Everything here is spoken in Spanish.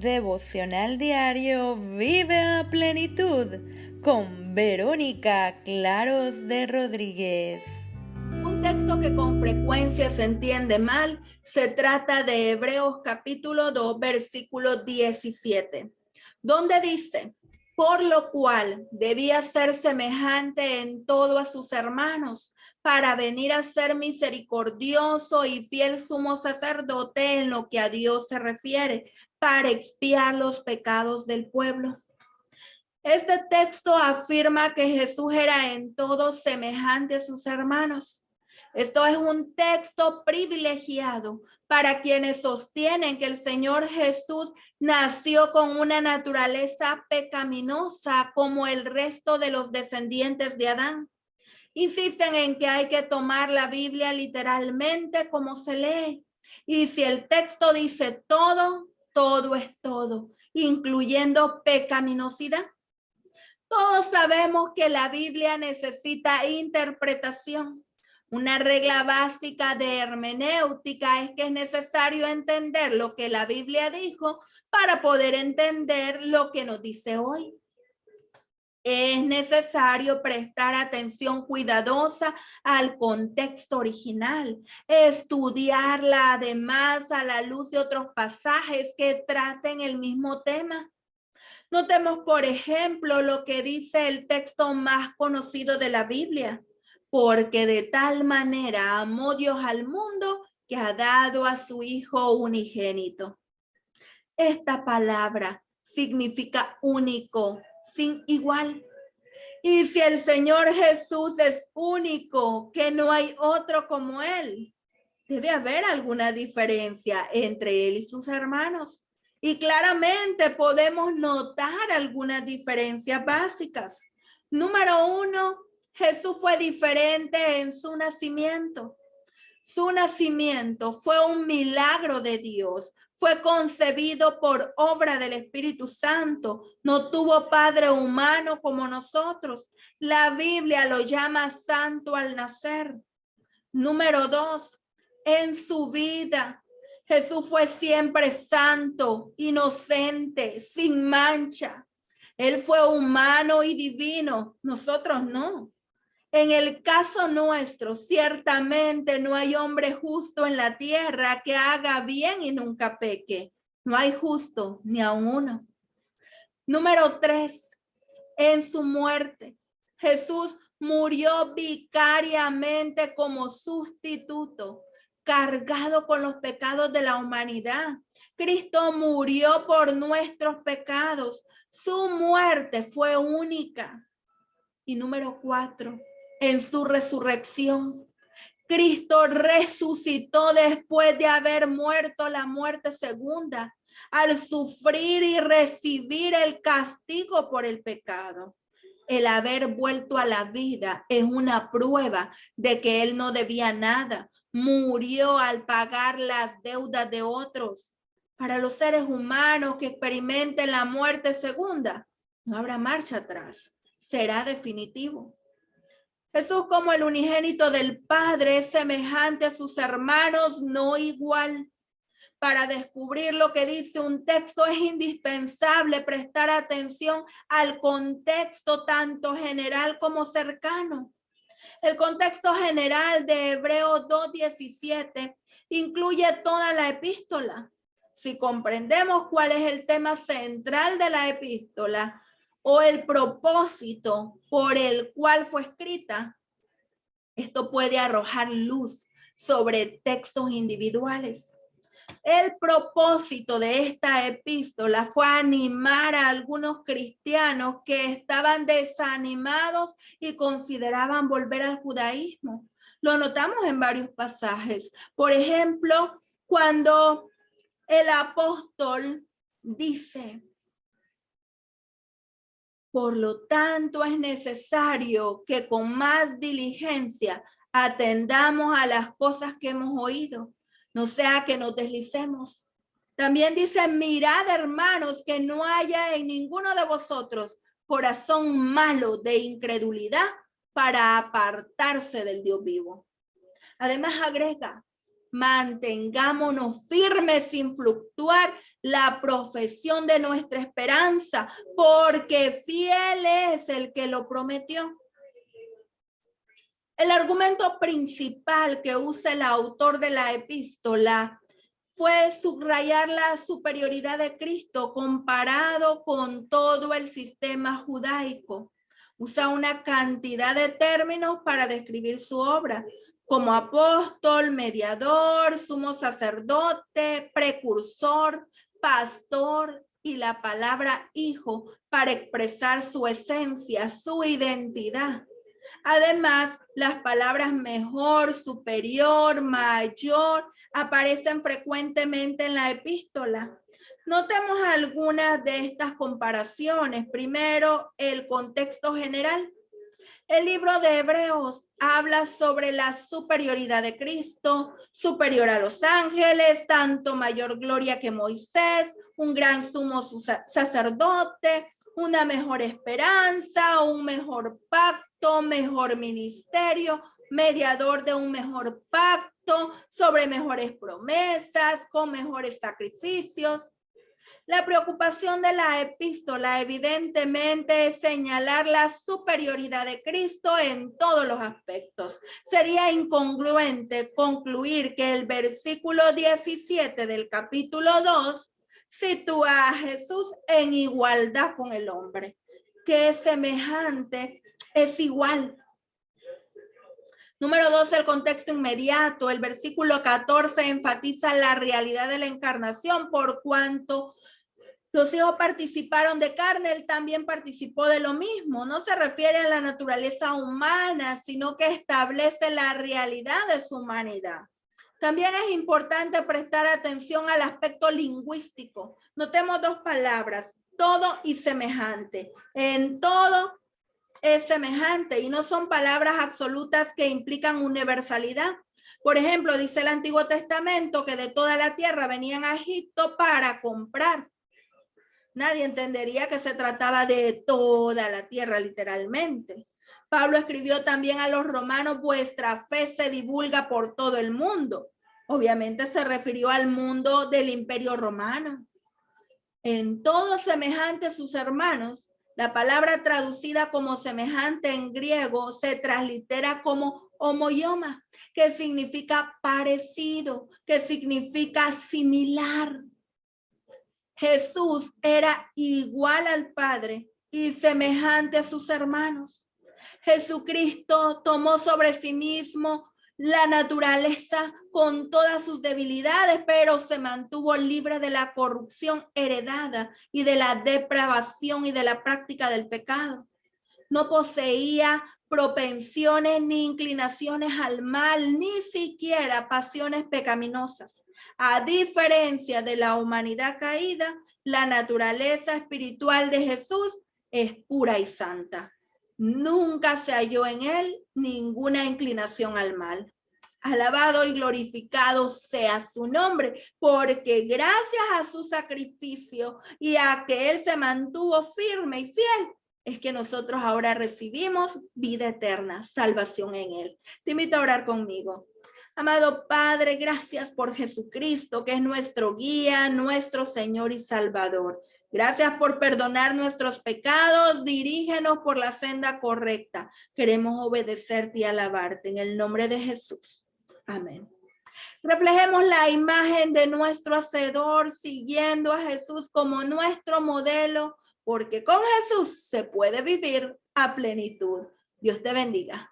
Devocional diario Vive a Plenitud con Verónica Claros de Rodríguez. Un texto que con frecuencia se entiende mal, se trata de Hebreos capítulo 2, versículo 17, donde dice: por lo cual debía ser semejante en todo a sus hermanos, para venir a ser misericordioso y fiel sumo sacerdote en lo que a Dios se refiere, para expiar los pecados del pueblo. Este texto afirma que Jesús era en todo semejante a sus hermanos. Esto es un texto privilegiado para quienes sostienen que el Señor Jesús nació con una naturaleza pecaminosa como el resto de los descendientes de Adán. Insisten en que hay que tomar la Biblia literalmente como se lee. Y si el texto dice todo, todo es todo, incluyendo pecaminosidad. Todos sabemos que la Biblia necesita interpretación. Una regla básica de hermenéutica es que es necesario entender lo que la Biblia dijo para poder entender lo que nos dice hoy. Es necesario prestar atención cuidadosa al contexto original, estudiarla además a la luz de otros pasajes que traten el mismo tema. Notemos, por ejemplo, lo que dice el texto más conocido de la Biblia: porque de tal manera amó Dios al mundo que ha dado a su Hijo unigénito. Esta palabra significa único, sin igual. Y si el Señor Jesús es único, que no hay otro como Él, debe haber alguna diferencia entre Él y sus hermanos. Y claramente podemos notar algunas diferencias básicas. Número 1, Jesús fue diferente en su nacimiento. Su nacimiento fue un milagro de Dios. Fue concebido por obra del Espíritu Santo. No tuvo padre humano como nosotros. La Biblia lo llama santo al nacer. Número 2, en su vida, Jesús fue siempre santo, inocente, sin mancha. Él fue humano y divino, nosotros no. En el caso nuestro, ciertamente no hay hombre justo en la tierra que haga bien y nunca peque. No hay justo ni aun uno. Número 3, en su muerte, Jesús murió vicariamente como sustituto, cargado con los pecados de la humanidad. Cristo murió por nuestros pecados. Su muerte fue única. Y número 4, en su resurrección, Cristo resucitó después de haber muerto la muerte segunda, al sufrir y recibir el castigo por el pecado. El haber vuelto a la vida es una prueba de que él no debía nada. Murió al pagar las deudas de otros. Para los seres humanos que experimenten la muerte segunda, no habrá marcha atrás. Será definitivo. Jesús, como el unigénito del Padre, es semejante a sus hermanos, no igual. Para descubrir lo que dice un texto es indispensable prestar atención al contexto tanto general como cercano. El contexto general de Hebreos 2:17 incluye toda la epístola. Si comprendemos cuál es el tema central de la epístola o el propósito por el cual fue escrita, esto puede arrojar luz sobre textos individuales. El propósito de esta epístola fue animar a algunos cristianos que estaban desanimados y consideraban volver al judaísmo. Lo notamos en varios pasajes. Por ejemplo, cuando el apóstol dice: por lo tanto, es necesario que con más diligencia atendamos a las cosas que hemos oído, no sea que nos deslicemos. También dice: mirad, hermanos, que no haya en ninguno de vosotros corazón malo de incredulidad para apartarse del Dios vivo. Además agrega: mantengámonos firmes sin fluctuar la profesión de nuestra esperanza, porque fiel es el que lo prometió. El argumento principal que usa el autor de la epístola fue subrayar la superioridad de Cristo comparado con todo el sistema judaico. Usa una cantidad de términos para describir su obra, como apóstol, mediador, sumo sacerdote, precursor, pastor y la palabra hijo para expresar su esencia, su identidad. Además, las palabras mejor, superior, mayor aparecen frecuentemente en la epístola. Notemos algunas de estas comparaciones. Primero, el contexto general. El libro de Hebreos habla sobre la superioridad de Cristo, superior a los ángeles, tanto mayor gloria que Moisés, un gran sumo sacerdote, una mejor esperanza, un mejor pacto, mejor ministerio, mediador de un mejor pacto, sobre mejores promesas, con mejores sacrificios. La preocupación de la epístola evidentemente es señalar la superioridad de Cristo en todos los aspectos. Sería incongruente concluir que el versículo 17 del capítulo 2 sitúa a Jesús en igualdad con el hombre, que es semejante, es igual. Número 2, el contexto inmediato. El versículo 14 enfatiza la realidad de la encarnación por cuanto los hijos participaron de carne, él también participó de lo mismo. No se refiere a la naturaleza humana, sino que establece la realidad de su humanidad. También es importante prestar atención al aspecto lingüístico. Notemos dos palabras, todo y semejante. En todo es semejante y no son palabras absolutas que implican universalidad. Por ejemplo, dice el Antiguo Testamento que de toda la tierra venían a Egipto para comprar. Nadie entendería que se trataba de toda la tierra literalmente. Pablo escribió también a los romanos, vuestra fe se divulga por todo el mundo. Obviamente se refirió al mundo del Imperio Romano. En todo semejante a sus hermanos, la palabra traducida como semejante en griego se translitera como homoioma, que significa parecido, que significa similar. Jesús era igual al Padre y semejante a sus hermanos. Jesucristo tomó sobre sí mismo la naturaleza con todas sus debilidades, pero se mantuvo libre de la corrupción heredada y de la depravación y de la práctica del pecado. No poseía propensiones ni inclinaciones al mal, ni siquiera pasiones pecaminosas. A diferencia de la humanidad caída, la naturaleza espiritual de Jesús es pura y santa. Nunca se halló en él ninguna inclinación al mal. Alabado y glorificado sea su nombre, porque gracias a su sacrificio y a que él se mantuvo firme y fiel, es que nosotros ahora recibimos vida eterna, salvación en él. Te invito a orar conmigo. Amado Padre, gracias por Jesucristo, que es nuestro guía, nuestro Señor y Salvador. Gracias por perdonar nuestros pecados, dirígenos por la senda correcta. Queremos obedecerte y alabarte en el nombre de Jesús. Amén. Reflejemos la imagen de nuestro Hacedor, siguiendo a Jesús como nuestro modelo, porque con Jesús se puede vivir a plenitud. Dios te bendiga.